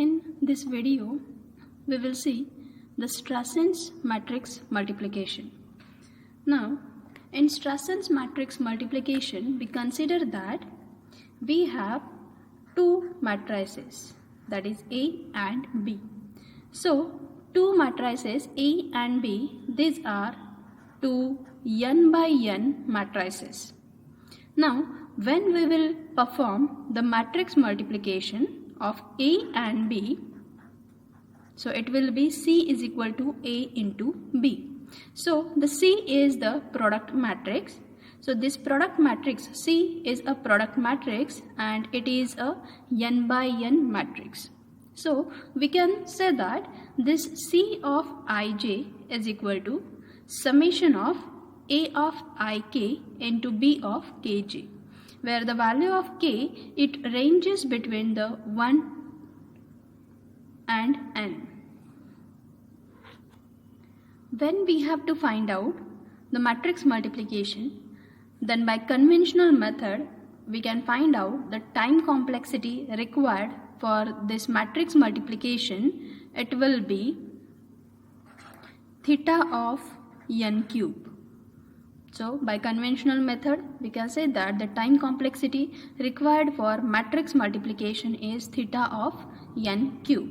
In this video, we will see the Strasson's matrix multiplication. Now, in Strasson's matrix multiplication, we consider that we have two matrices, that is A and B. So, two matrices A and B, these are two n by n matrices. Now, when we will perform the matrix multiplication of A and B, so it will be C is equal to A into B. So the C is the product matrix. So this product matrix C is a product matrix and it is a n by n matrix. So we can say that this C of ij is equal to summation of A of ik into B of kj, where the value of k, it ranges between the 1 and n. When we have to find out the matrix multiplication, then by conventional method we can find out the time complexity required for this matrix multiplication. It will be theta of n cube. So by conventional method we can say that the time complexity required for matrix multiplication is theta of n cube.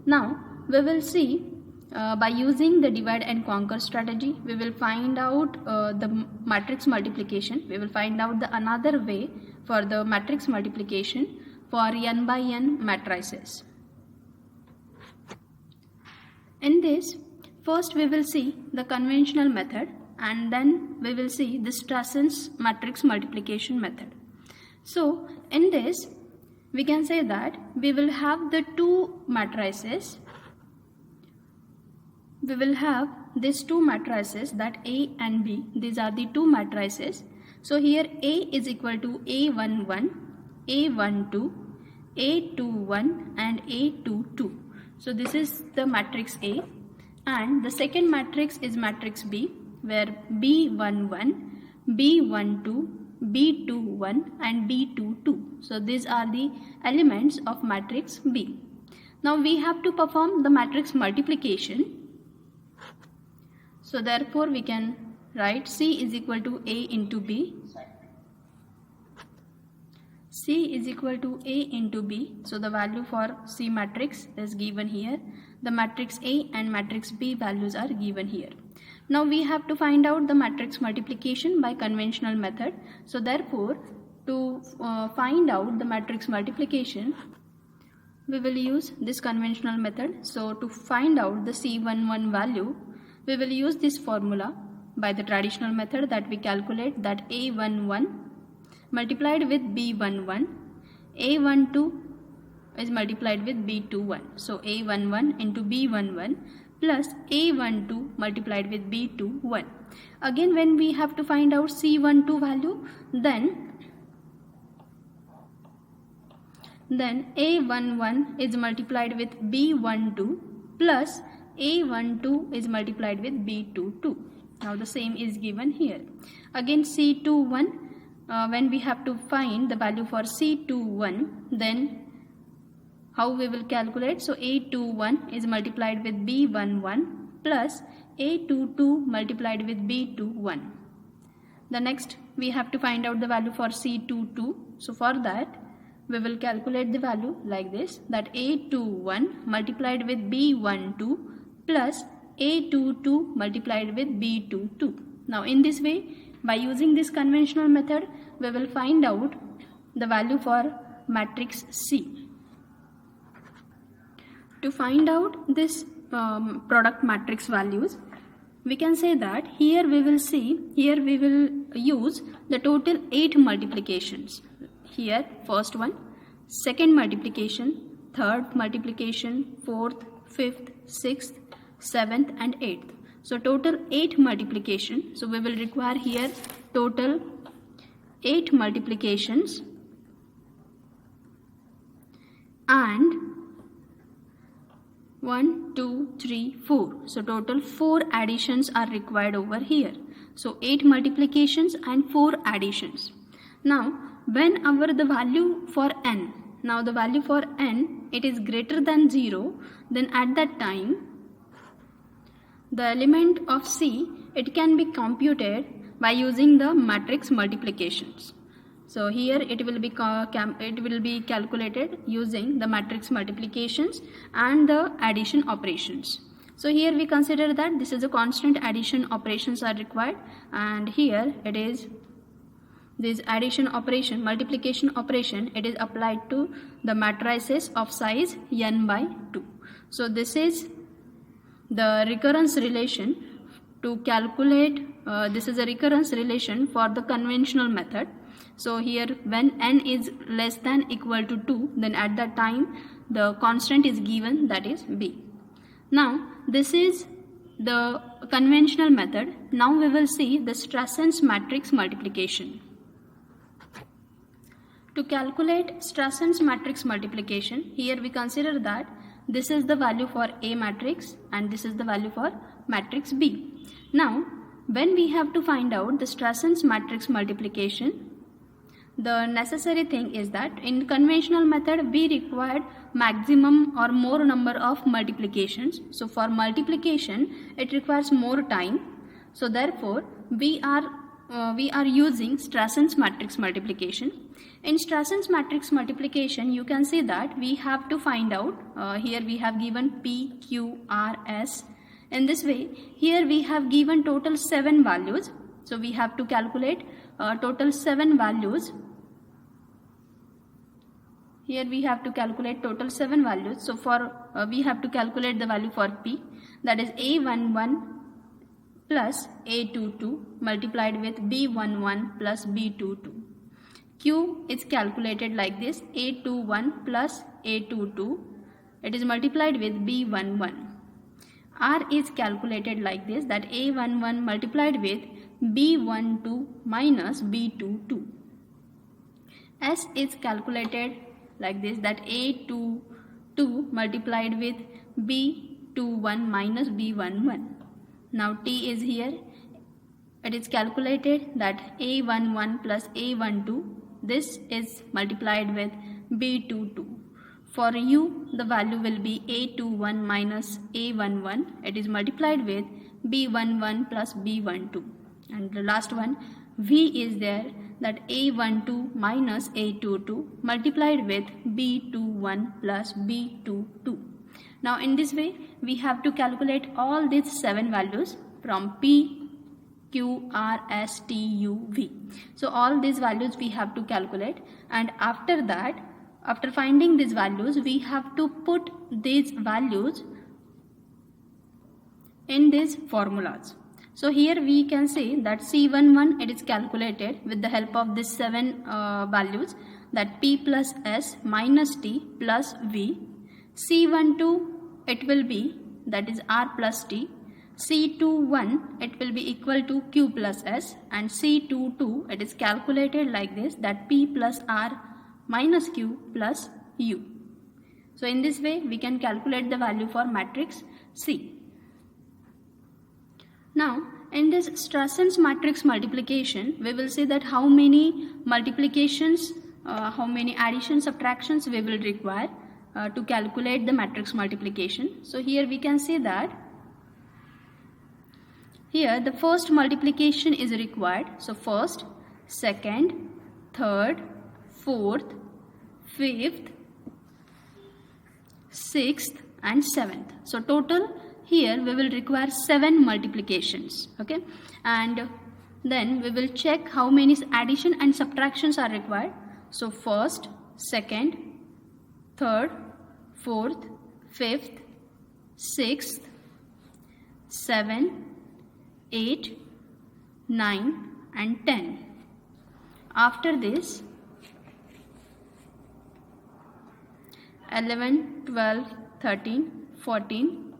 Now we will see by using the divide and conquer strategy, we will find out the matrix multiplication. We will find out the another way for the matrix multiplication for n by n matrices. In this, first we will see the conventional method and then we will see the Strasson's matrix multiplication method. So in this, we can say that we will have the two matrices. We will have these two matrices, that A and B. These are the two matrices. So here A is equal to A11, A12, A21 and A22. So this is the matrix A, and the second matrix is matrix B, where B11, B12, B21 and B22. So these are the elements of matrix B. Now we have to perform the matrix multiplication. So therefore we can write C is equal to A into B. C is equal to A into B. So the value for C matrix is given here. The matrix A and matrix B values are given here. Now we have to find out the matrix multiplication by conventional method. So therefore, to find out the matrix multiplication, we will use this conventional method. So to find out the C11 value, we will use this formula by the traditional method, that we calculate that A11 multiplied with B11, A12 is multiplied with B21. So A11 into B11 plus A12 multiplied with B21. Again, when we have to find out C12 value, then A11 is multiplied with B12 plus A12 is multiplied with B22. Now the same is given here. Again C21, when we have to find the value for C21, then how we will calculate? So A21 is multiplied with B11 plus A22 multiplied with B21. The next we have to find out the value for C22. So for that we will calculate the value like this, that A21 multiplied with B12 plus A22 multiplied with B22. Now in this way, by using this conventional method, we will find out the value for matrix C. To find out this product matrix values, we can say that here we will use the total 8 multiplications. Here first one, second multiplication, third multiplication, fourth, fifth, sixth, 7th and 8th. So total 8 multiplication. So we will require here total 8 multiplications and 1, 2, 3, 4. So total 4 additions are required over here. So 8 multiplications and 4 additions. Now when the value for n, Now the value for n, it is greater than 0, then at that time the element of C, it can be computed by using the matrix multiplications. So here it will be calculated using the matrix multiplications and the addition operations. So here we consider that this is a constant addition operations are required, and here it is this addition operation, multiplication operation, it is applied to the matrices of size n by 2. So this is the recurrence relation to calculate, this is a recurrence relation for the conventional method. So here when n is less than equal to 2, then at that time the constant is given, that is b. Now this is the conventional method. Now we will see the Strasson's matrix multiplication. To calculate Strasson's matrix multiplication, here we consider that this is the value for A matrix and this is the value for matrix B. Now when we have to find out the Strasson's matrix multiplication, the necessary thing is that in conventional method we required maximum or more number of multiplications. So for multiplication it requires more time. So therefore we are using Strasson's matrix multiplication. In Strasson's matrix multiplication, you can see that we have to find out, here we have given P, Q, R, S. In this way, here we have given total 7 values. So we have to calculate total 7 values. Here we have to calculate total 7 values. So for we have to calculate the value for P, that is A11 plus A22 multiplied with B11 plus B22. Q is calculated like this, A21 plus A22, it is multiplied with B11. R is calculated like this, that A11 multiplied with B12 minus B22. S is calculated like this, that A22 multiplied with B21 minus B11. Now T is here, it is calculated that A11 plus A12, this is multiplied with B22. For U, the value will be A21 minus A11, it is multiplied with B11 plus B12. And the last one, V is there, that A12 minus A22 multiplied with B21 plus B22. Now in this way, we have to calculate all these 7 values from P, Q, R, S, T, U, V. So all these values we have to calculate, and after that, after finding these values, we have to put these values in these formulas. So here we can say that C11, it is calculated with the help of these 7 values, that P plus S minus T plus V. C12, it will be, that is R plus T. C21, it will be equal to Q plus S, and C22, it is calculated like this, that P plus R minus Q plus U. So in this way we can calculate the value for matrix C. Now in this Strasson's matrix multiplication, we will see that how many multiplications, how many additions, subtractions we will require to calculate the matrix multiplication. So here we can see that here the first multiplication is required. So first, second, third, fourth, fifth, sixth and seventh. So total here we will require 7 multiplications. Okay, and then we will check how many addition and subtractions are required. So first, second, third, fourth, fifth, sixth, 7, 8, 9 and 10. After this 11, 12, 13, 14,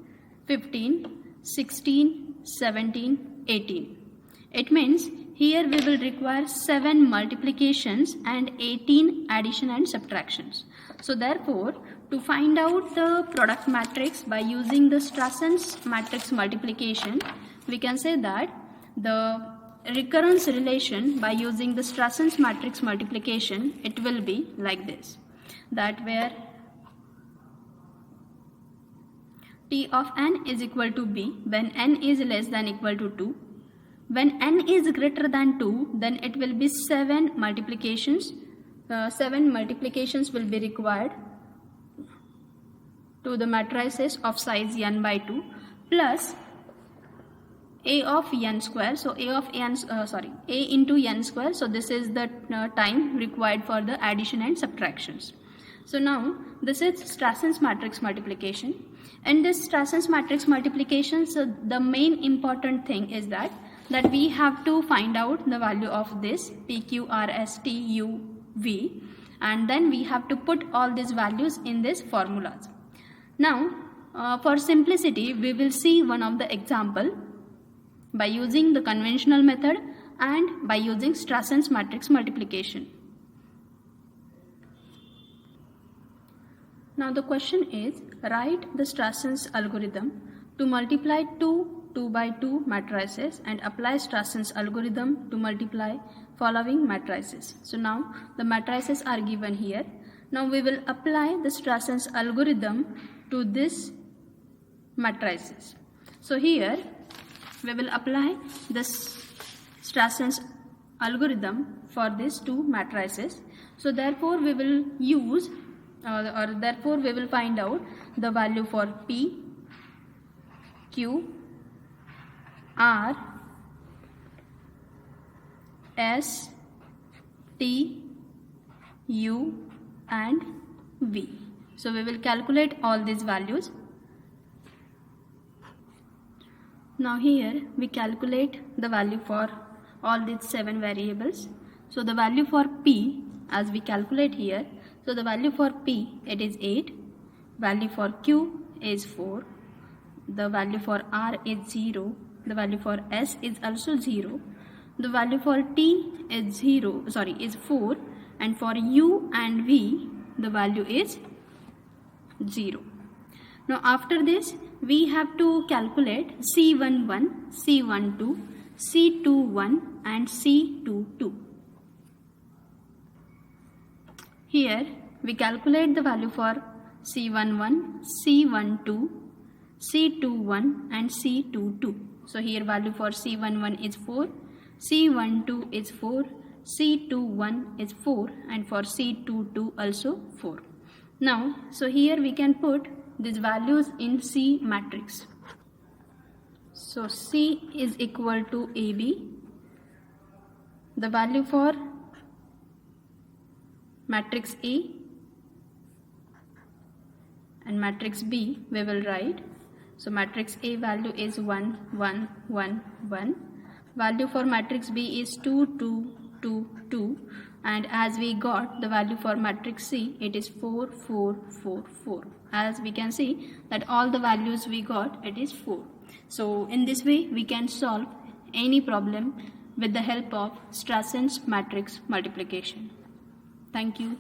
15, 16, 17, 18. It means here we will require 7 multiplications and 18 addition and subtractions. So therefore, to find out the product matrix by using the Strasson's matrix multiplication, we can say that the recurrence relation by using the Strasson's matrix multiplication, it will be like this. that where T of n is equal to B when n is less than equal to 2. When n is greater than 2, then it will be 7 multiplications. 7 multiplications will be required to the matrices of size n by 2 plus a of n square. So a into n square. So this is the time required for the addition and subtractions. So now this is Strassen's matrix multiplication. In this Strassen's matrix multiplication, so the main important thing is that we have to find out the value of this P, Q, R, S, T, U, V, and then we have to put all these values in these formulas. Now for simplicity, we will see one of the example by using the conventional method and by using Strassen's matrix multiplication. Now the question is, write the Strassen's algorithm to multiply two 2 by 2 matrices and apply Strassen's algorithm to multiply following matrices. So now the matrices are given here. Now we will apply the Strassen's algorithm to this matrices. So here we will apply this Strassen's algorithm for these two matrices. So therefore we will use therefore we will find out the value for P, Q, R, S, T, U and V. So we will calculate all these values. Now here we calculate the value for all these 7 variables. So the value for P, as we calculate here, so the value for P, it is 8, value for Q is 4, the value for R is 0, the value for S is also 0, the value for T is 4, and for U and V the value is 0. Now after this we have to calculate C11, C12, C21 and C22. Here we calculate the value for C11, C12, C21 and C22. So here value for C11 is 4, C12 is 4, C21 is 4 and for C22 also 4. Now so here we can put these values in C matrix. So C is equal to AB. The value for matrix A and matrix B we will write. So matrix A value is 1, 1, 1, 1. Value for matrix B is 2, 2, 2, 2. And as we got the value for matrix C, it is 4, 4, 4, 4. As we can see that all the values we got, it is 4. So in this way we can solve any problem with the help of Strassen's matrix multiplication. Thank you.